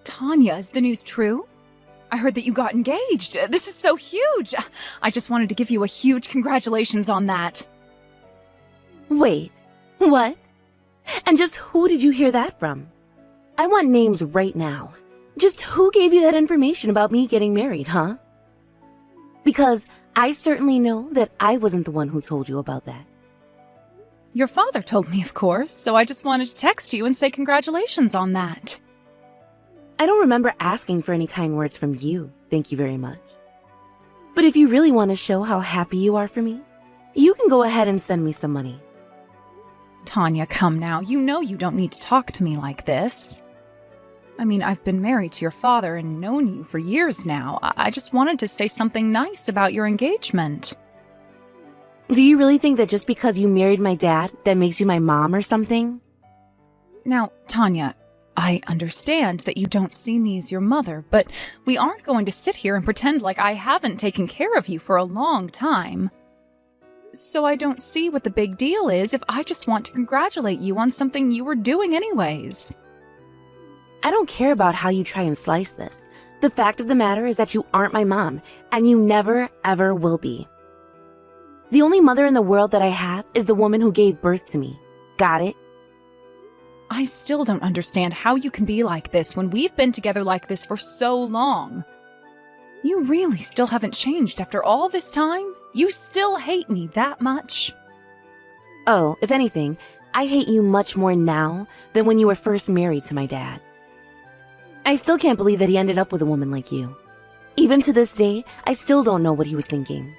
Tanya, is the news true? I heard that you got engaged. This is so huge. I just wanted to give you a huge congratulations on that. Wait, what? And just who did you hear that from? I want names right now. Just who gave you that information about me getting married, huh? Because I certainly know that I wasn't the one who told you about that. Your father told me, of course, so I just wanted to text you and say congratulations on that. I don't remember asking for any kind words from you, thank you very much. But if you really want to show how happy you are for me, you can go ahead and send me some money. Tanya, come now. You know you don't need to talk to me like this. I mean, I've been married to your father and known you for years now. I just wanted to say something nice about your engagement. Do you really think that just because you married my dad, that makes you my mom or something? Now, Tanya, I understand that you don't see me as your mother, but we aren't going to sit here and pretend like I haven't taken care of you for a long time. So I don't see what the big deal is if I just want to congratulate you on something you were doing anyways. I don't care about how you try and slice this. The fact of the matter is that you aren't my mom, and you never, ever will be. The only mother in the world that I have is the woman who gave birth to me. Got it? I still don't understand how you can be like this when we've been together like this for so long. You really still haven't changed after all this time? You still hate me that much? Oh, if anything, I hate you much more now than when you were first married to my dad. I still can't believe that he ended up with a woman like you. Even to this day, I still don't know what he was thinking.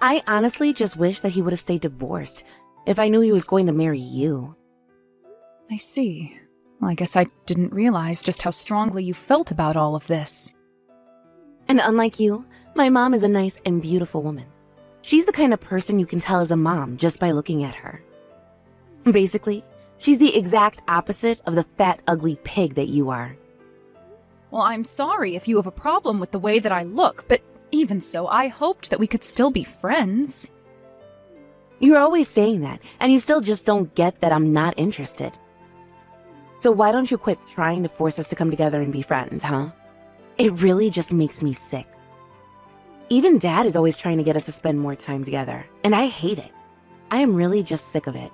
I honestly just wish that he would have stayed divorced if I knew he was going to marry you. I see. Well, I guess I didn't realize just how strongly you felt about all of this. And unlike you, my mom is a nice and beautiful woman. She's the kind of person you can tell is a mom just by looking at her. Basically, she's the exact opposite of the fat, ugly pig that you are. Well, I'm sorry if you have a problem with the way that I look, but even so, I hoped that we could still be friends. You're always saying that, and you still just don't get that I'm not interested. So why don't you quit trying to force us to come together and be friends, huh? It really just makes me sick. Even Dad is always trying to get us to spend more time together, and I hate it. I am really just sick of it.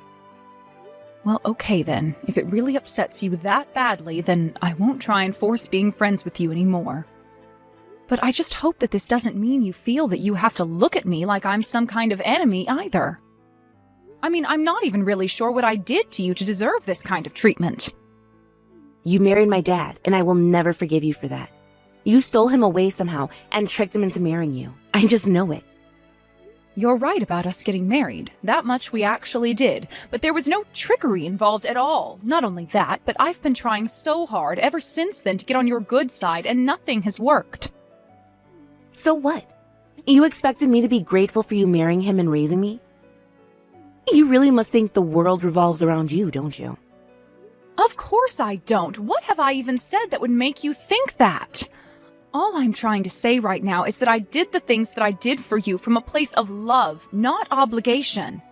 Well, okay then. If it really upsets you that badly, then I won't try and force being friends with you anymore. But I just hope that this doesn't mean you feel that you have to look at me like I'm some kind of enemy either. I mean, I'm not even really sure what I did to you to deserve this kind of treatment. You married my dad, and I will never forgive you for that. You stole him away somehow and tricked him into marrying you. I just know it. You're right about us getting married. That much we actually did. But there was no trickery involved at all. Not only that, but I've been trying so hard ever since then to get on your good side, and nothing has worked. So what? You expected me to be grateful for you marrying him and raising me? You really must think the world revolves around you, don't you? Of course I don't. What have I even said that would make you think that? All I'm trying to say right now is that I did the things that I did for you from a place of love, not obligation.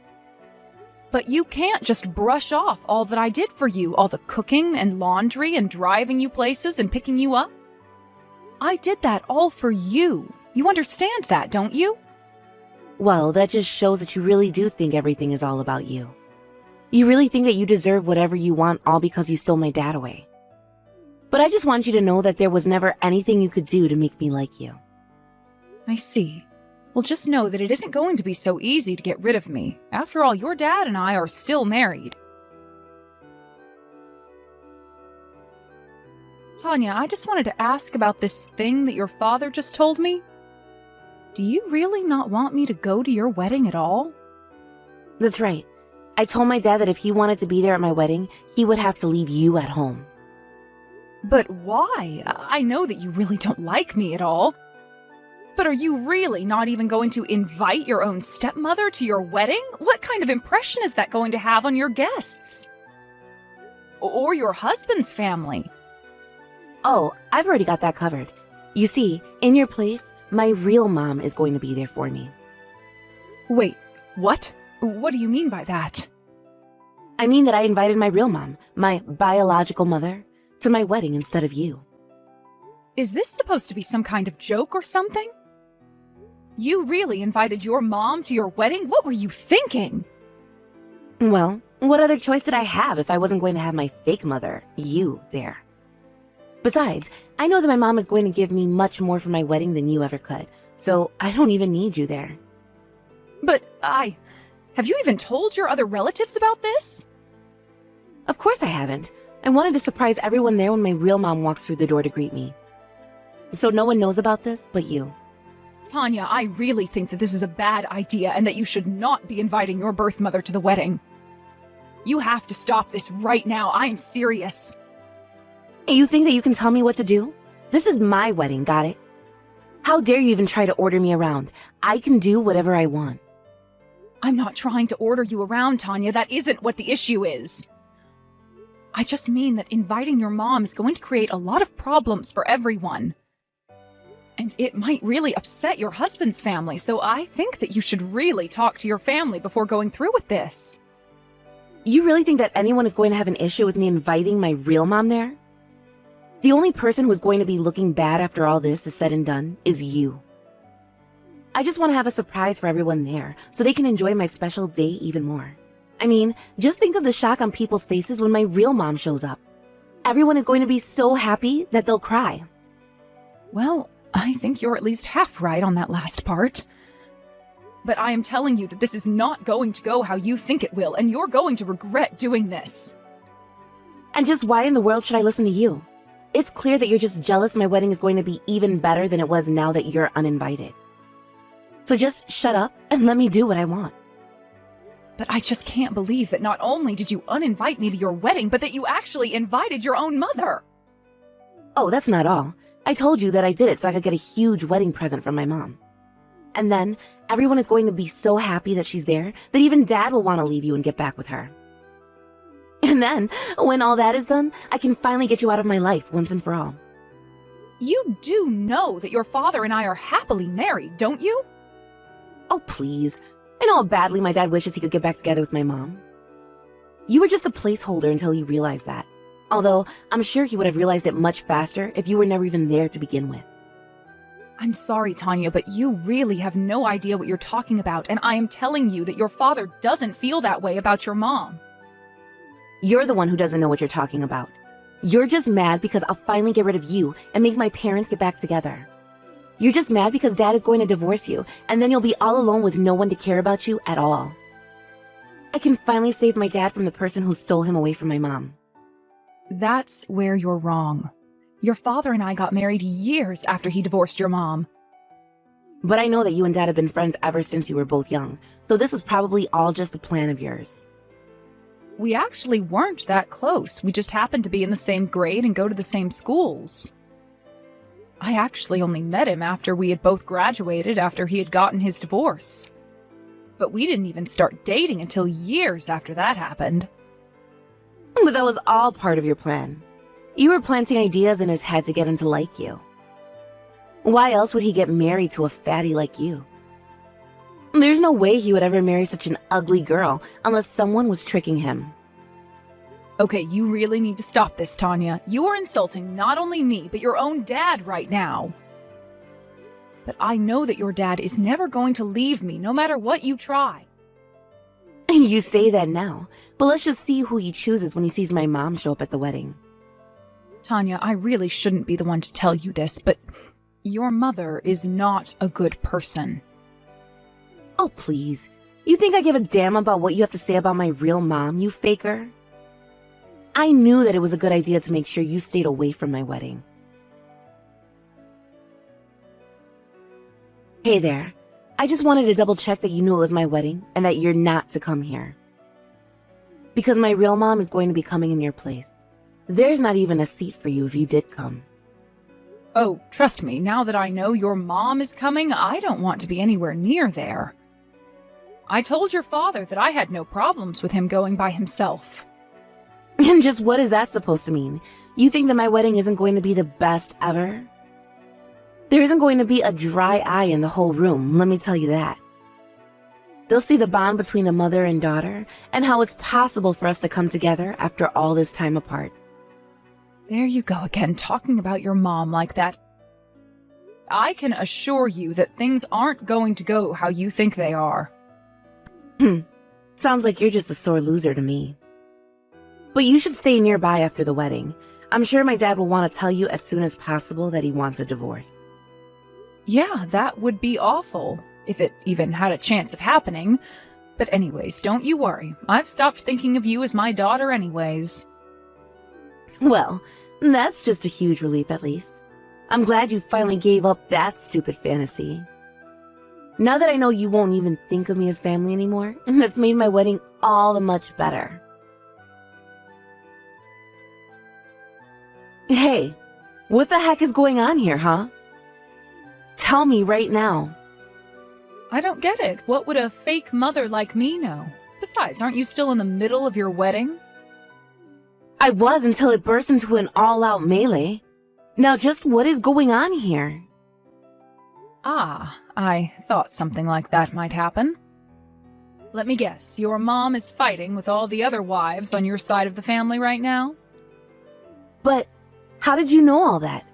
But you can't just brush off all that I did for you, all the cooking and laundry and driving you places and picking you up. I did that all for you. You understand that, don't you? Well, that just shows that you really do think everything is all about you. You really think that you deserve whatever you want all because you stole my dad away. But I just want you to know that there was never anything you could do to make me like you. I see. Well, just know that it isn't going to be so easy to get rid of me. After all, your dad and I are still married. Tanya, I just wanted to ask about this thing that your father just told me. Do you really not want me to go to your wedding at all? That's right. I told my dad that if he wanted to be there at my wedding, he would have to leave you at home. But why? I know that you really don't like me at all. But are you really not even going to invite your own stepmother to your wedding? What kind of impression is that going to have on your guests? Or your husband's family? Oh, I've already got that covered. You see, in your place, my real mom is going to be there for me. Wait, what? What do you mean by that? I mean that I invited my real mom, my biological mother, to my wedding instead of you. Is this supposed to be some kind of joke or something? You really invited your mom to your wedding? What were you thinking? Well, what other choice did I have if I wasn't going to have my fake mother, you, there? Besides, I know that my mom is going to give me much more for my wedding than you ever could, so I don't even need you there. But have you even told your other relatives about this? Of course I haven't. I wanted to surprise everyone there when my real mom walks through the door to greet me. So no one knows about this but you. Tanya, I really think that this is a bad idea and that you should not be inviting your birth mother to the wedding. You have to stop this right now. I am serious. You think that you can tell me what to do? This is my wedding, got it? How dare you even try to order me around? I can do whatever I want. I'm not trying to order you around, Tanya. That isn't what the issue is. I just mean that inviting your mom is going to create a lot of problems for everyone. And it might really upset your husband's family, so I think that you should really talk to your family before going through with this. You really think that anyone is going to have an issue with me inviting my real mom there? The only person who is going to be looking bad after all this is said and done is you. I just want to have a surprise for everyone there so they can enjoy my special day even more. I mean, just think of the shock on people's faces when my real mom shows up. Everyone is going to be so happy that they'll cry. Well, I think you're at least half right on that last part. But I am telling you that this is not going to go how you think it will, and you're going to regret doing this. And just why in the world should I listen to you? It's clear that you're just jealous my wedding is going to be even better than it was now that you're uninvited. So just shut up and let me do what I want. But I just can't believe that not only did you uninvite me to your wedding, but that you actually invited your own mother. Oh, that's not all. I told you that I did it so I could get a huge wedding present from my mom. And then everyone is going to be so happy that she's there that even Dad will want to leave you and get back with her. And then, when all that is done, I can finally get you out of my life once and for all. You do know that your father and I are happily married, don't you? Oh, please. I know how badly my dad wishes he could get back together with my mom. You were just a placeholder until he realized that. Although, I'm sure he would have realized it much faster if you were never even there to begin with. I'm sorry, Tanya, but you really have no idea what you're talking about, and I am telling you that your father doesn't feel that way about your mom. You're the one who doesn't know what you're talking about. You're just mad because I'll finally get rid of you and make my parents get back together. You're just mad because Dad is going to divorce you, and then you'll be all alone with no one to care about you at all. I can finally save my dad from the person who stole him away from my mom. That's where you're wrong. Your father and I got married years after he divorced your mom. But I know that you and Dad have been friends ever since you were both young, so this was probably all just a plan of yours. We actually weren't that close. We just happened to be in the same grade and go to the same schools. I actually only met him after we had both graduated after he had gotten his divorce. But we didn't even start dating until years after that happened. But that was all part of your plan. You were planting ideas in his head to get him to like you. Why else would he get married to a fatty like you? There's no way he would ever marry such an ugly girl unless someone was tricking him. Okay, you really need to stop this, Tanya. You are insulting not only me, but your own dad right now. But I know that your dad is never going to leave me, no matter what you try. You say that now, but let's just see who he chooses when he sees my mom show up at the wedding. Tanya, I really shouldn't be the one to tell you this, but your mother is not a good person. Oh, please. You think I give a damn about what you have to say about my real mom, you faker? I knew that it was a good idea to make sure you stayed away from my wedding. Hey there. I just wanted to double check that you knew it was my wedding and that you're not to come here. Because my real mom is going to be coming in your place. There's not even a seat for you if you did come. Oh, trust me, now that I know your mom is coming, I don't want to be anywhere near there. I told your father that I had no problems with him going by himself. And just what is that supposed to mean? You think that my wedding isn't going to be the best ever? There isn't going to be a dry eye in the whole room, let me tell you that. They'll see the bond between a mother and daughter, and how it's possible for us to come together after all this time apart. There you go again, talking about your mom like that. I can assure you that things aren't going to go how you think they are. Sounds like you're just a sore loser to me. But you should stay nearby after the wedding. I'm sure my dad will want to tell you as soon as possible that he wants a divorce. Yeah, that would be awful, if it even had a chance of happening. But anyways, don't you worry. I've stopped thinking of you as my daughter anyways. Well, that's just a huge relief at least. I'm glad you finally gave up that stupid fantasy. Now that I know you won't even think of me as family anymore, that's made my wedding all the much better. Hey, what the heck is going on here, huh? Tell me right now. I don't get it. What would a fake mother like me know? Besides, aren't you still in the middle of your wedding? I was until it burst into an all-out melee. Now just what is going on here? Ah, I thought something like that might happen. Let me guess, your mom is fighting with all the other wives on your side of the family right now? But how did you know all that?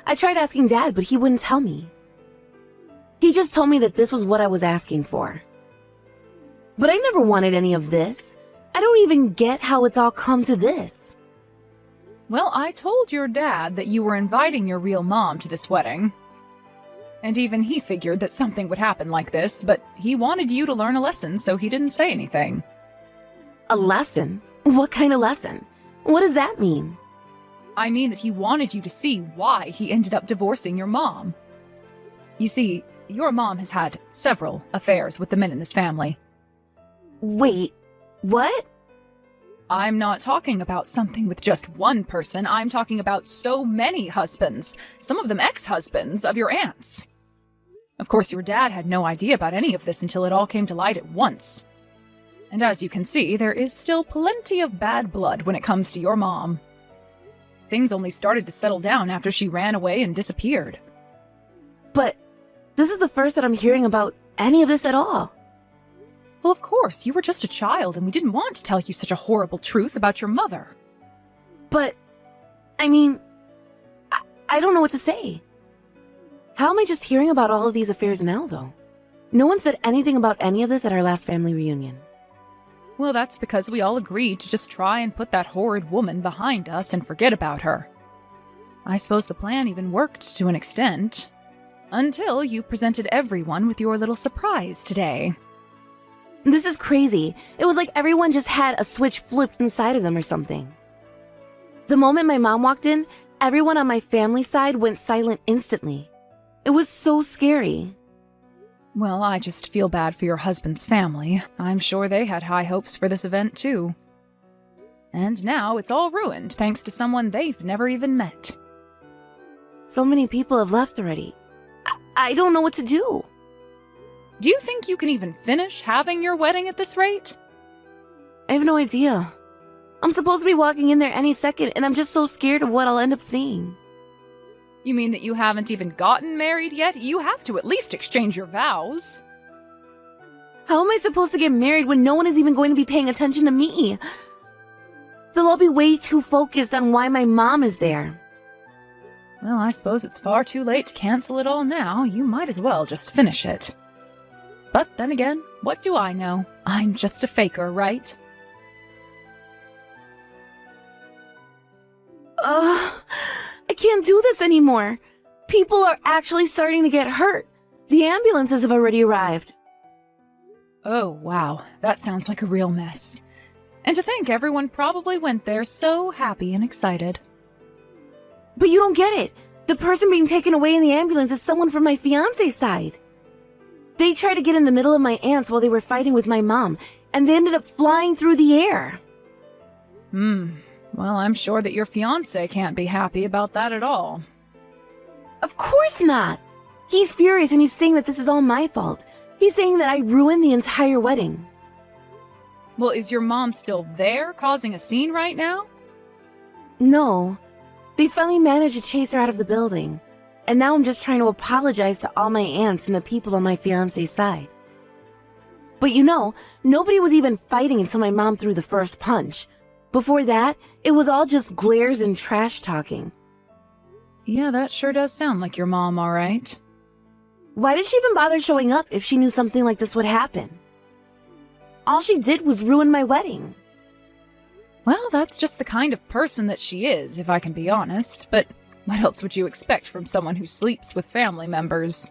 I tried asking Dad, but he wouldn't tell me. He just told me that this was what I was asking for. But I never wanted any of this. I don't even get how it's all come to this. Well, I told your dad that you were inviting your real mom to this wedding. And even he figured that something would happen like this, but he wanted you to learn a lesson, so he didn't say anything. A lesson? What kind of lesson? What does that mean? I mean that he wanted you to see why he ended up divorcing your mom. You see, your mom has had several affairs with the men in this family. Wait, what? I'm not talking about something with just one person. I'm talking about so many husbands, some of them ex-husbands of your aunts. Of course, your dad had no idea about any of this until it all came to light at once. And as you can see, there is still plenty of bad blood when it comes to your mom. Things only started to settle down after she ran away and disappeared. But this is the first that I'm hearing about any of this at all. Well, of course, you were just a child and we didn't want to tell you such a horrible truth about your mother. But, I mean, I don't know what to say. How am I just hearing about all of these affairs now, though? No one said anything about any of this at our last family reunion. Well, that's because we all agreed to just try and put that horrid woman behind us and forget about her. I suppose the plan even worked to an extent. Until you presented everyone with your little surprise today. This is crazy. It was like everyone just had a switch flipped inside of them or something. The moment my mom walked in, everyone on my family side went silent instantly. It was so scary. Well, I just feel bad for your husband's family. I'm sure they had high hopes for this event, too. And now it's all ruined thanks to someone they've never even met. So many people have left already. I don't know what to do. Do you think you can even finish having your wedding at this rate? I have no idea. I'm supposed to be walking in there any second, and I'm just so scared of what I'll end up seeing. You mean that you haven't even gotten married yet? You have to at least exchange your vows. How am I supposed to get married when no one is even going to be paying attention to me? They'll all be way too focused on why my mom is there. Well, I suppose it's far too late to cancel it all now. You might as well just finish it. But then again, what do I know? I'm just a faker, right? I can't do this anymore. People are actually starting to get hurt. The ambulances have already arrived. Oh, wow. That sounds like a real mess. And to think everyone probably went there so happy and excited. But you don't get it. The person being taken away in the ambulance is someone from my fiancé's side. They tried to get in the middle of my aunts while they were fighting with my mom, and they ended up flying through the air. Well, I'm sure that your fiancé can't be happy about that at all. Of course not. He's furious and he's saying that this is all my fault. He's saying that I ruined the entire wedding. Well, is your mom still there, causing a scene right now? No. They finally managed to chase her out of the building. And now I'm just trying to apologize to all my aunts and the people on my fiancé's side. But you know, nobody was even fighting until my mom threw the first punch. Before that, it was all just glares and trash talking. Yeah, that sure does sound like your mom, all right. Why did she even bother showing up if she knew something like this would happen? All she did was ruin my wedding. Well, that's just the kind of person that she is, if I can be honest, but what else would you expect from someone who sleeps with family members?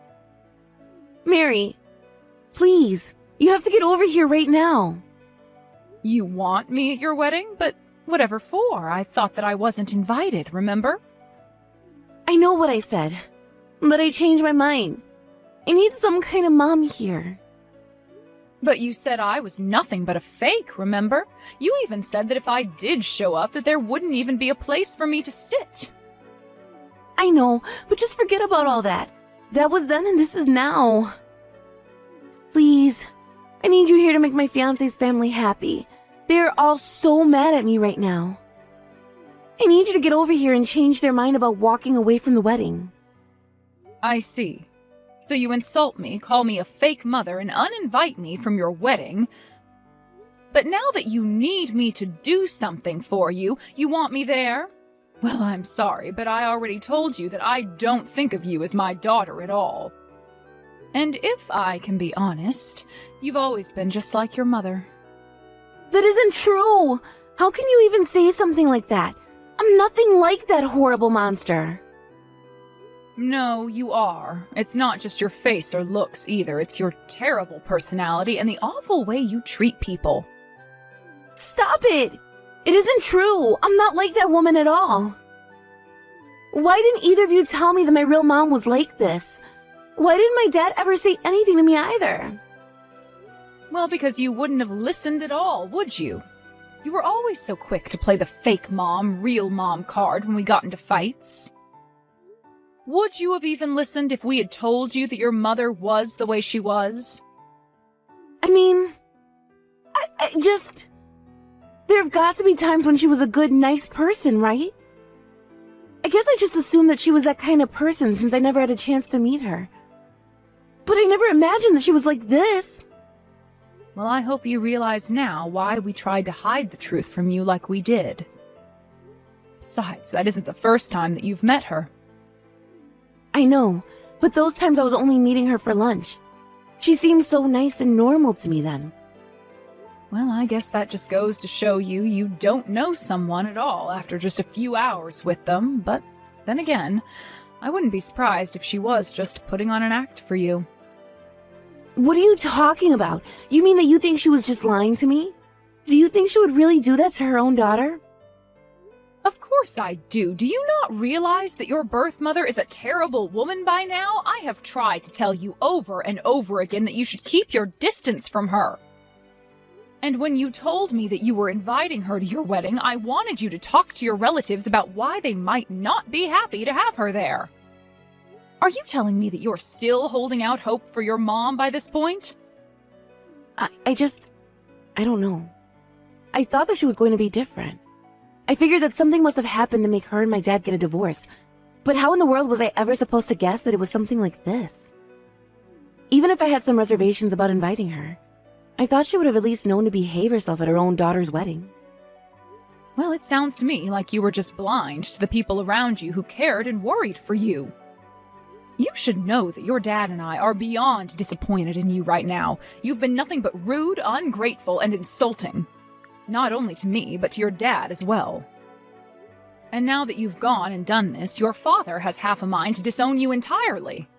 Mary, please, you have to get over here right now. You want me at your wedding? But whatever for? I thought that I wasn't invited, remember? I know what I said, but I changed my mind. I need some kind of mom here. But you said I was nothing but a fake, remember? You even said that if I did show up, that there wouldn't even be a place for me to sit. I know, but just forget about all that. That was then and this is now. Please, I need you here to make my fiancé's family happy. They're all so mad at me right now. I need you to get over here and change their mind about walking away from the wedding. I see. So you insult me, call me a fake mother, and uninvite me from your wedding. But now that you need me to do something for you, you want me there? Well, I'm sorry, but I already told you that I don't think of you as my daughter at all. And if I can be honest, you've always been just like your mother. That isn't true! How can you even say something like that? I'm nothing like that horrible monster. No, you are. It's not just your face or looks either. It's your terrible personality and the awful way you treat people. Stop it! It isn't true. I'm not like that woman at all. Why didn't either of you tell me that my real mom was like this? Why didn't my dad ever say anything to me either? Well, because you wouldn't have listened at all, would you? You were always so quick to play the fake mom, real mom card when we got into fights. Would you have even listened if we had told you that your mother was the way she was? I mean, I just... There have got to be times when she was a good, nice person, right? I guess I just assumed that she was that kind of person since I never had a chance to meet her. But I never imagined that she was like this. Well, I hope you realize now why we tried to hide the truth from you like we did. Besides, that isn't the first time that you've met her. I know, but those times I was only meeting her for lunch. She seemed so nice and normal to me then. Well, I guess that just goes to show you don't know someone at all after just a few hours with them, but then again, I wouldn't be surprised if she was just putting on an act for you. What are you talking about? You mean that you think she was just lying to me? Do you think she would really do that to her own daughter? Of course I do. Do you not realize that your birth mother is a terrible woman by now? I have tried to tell you over and over again that you should keep your distance from her. And when you told me that you were inviting her to your wedding, I wanted you to talk to your relatives about why they might not be happy to have her there. Are you telling me that you're still holding out hope for your mom by this point? I don't know. I thought that she was going to be different. I figured that something must have happened to make her and my dad get a divorce. But how in the world was I ever supposed to guess that it was something like this? Even if I had some reservations about inviting her, I thought she would have at least known to behave herself at her own daughter's wedding. Well, it sounds to me like you were just blind to the people around you who cared and worried for you. You should know that your dad and I are beyond disappointed in you right now. You've been nothing but rude, ungrateful, and insulting. Not only to me, but to your dad as well. And now that you've gone and done this, your father has half a mind to disown you entirely.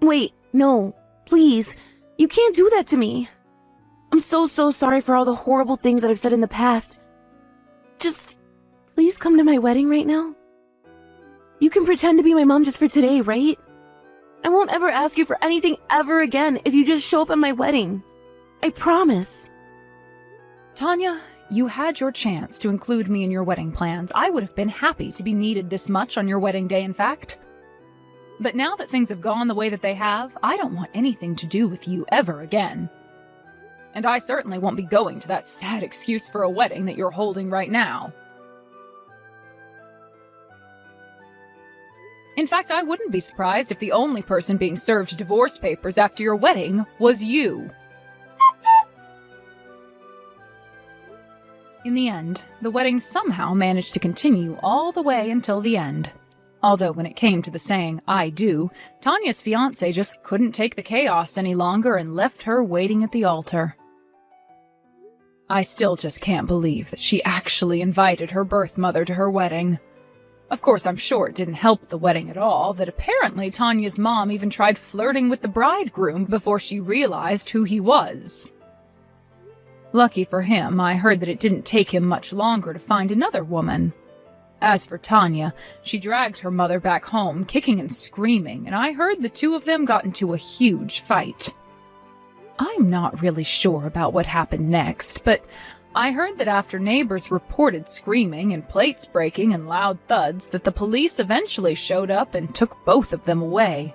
Wait, no, please. You can't do that to me. I'm so sorry for all the horrible things that I've said in the past. Just, please come to my wedding right now. You can pretend to be my mom just for today, right? I won't ever ask you for anything ever again if you just show up at my wedding. I promise. Tanya, you had your chance to include me in your wedding plans. I would have been happy to be needed this much on your wedding day, in fact. But now that things have gone the way that they have, I don't want anything to do with you ever again. And I certainly won't be going to that sad excuse for a wedding that you're holding right now. In fact, I wouldn't be surprised if the only person being served divorce papers after your wedding was you. In the end, the wedding somehow managed to continue all the way until the end. Although when it came to the saying, "I do," Tanya's fiancé just couldn't take the chaos any longer and left her waiting at the altar. I still just can't believe that she actually invited her birth mother to her wedding. Of course, I'm sure it didn't help the wedding at all that apparently Tanya's mom even tried flirting with the bridegroom before she realized who he was. Lucky for him, I heard that it didn't take him much longer to find another woman. As for Tanya, she dragged her mother back home, kicking and screaming, and I heard the two of them got into a huge fight. I'm not really sure about what happened next, but I heard that after neighbors reported screaming and plates breaking and loud thuds, that the police eventually showed up and took both of them away.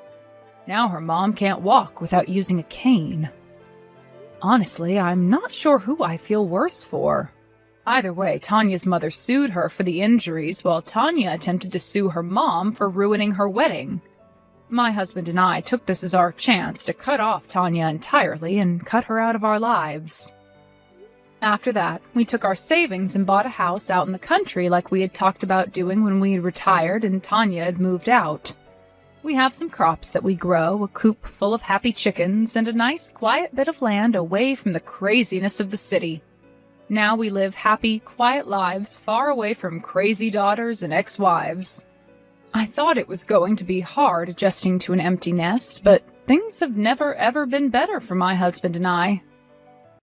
Now her mom can't walk without using a cane. Honestly, I'm not sure who I feel worse for. Either way, Tanya's mother sued her for the injuries, while Tanya attempted to sue her mom for ruining her wedding. My husband and I took this as our chance to cut off Tanya entirely and cut her out of our lives. After that, we took our savings and bought a house out in the country like we had talked about doing when we had retired and Tanya had moved out. We have some crops that we grow, a coop full of happy chickens, and a nice, quiet bit of land away from the craziness of the city. Now we live happy, quiet lives far away from crazy daughters and ex-wives. I thought it was going to be hard adjusting to an empty nest, but things have never ever been better for my husband and I.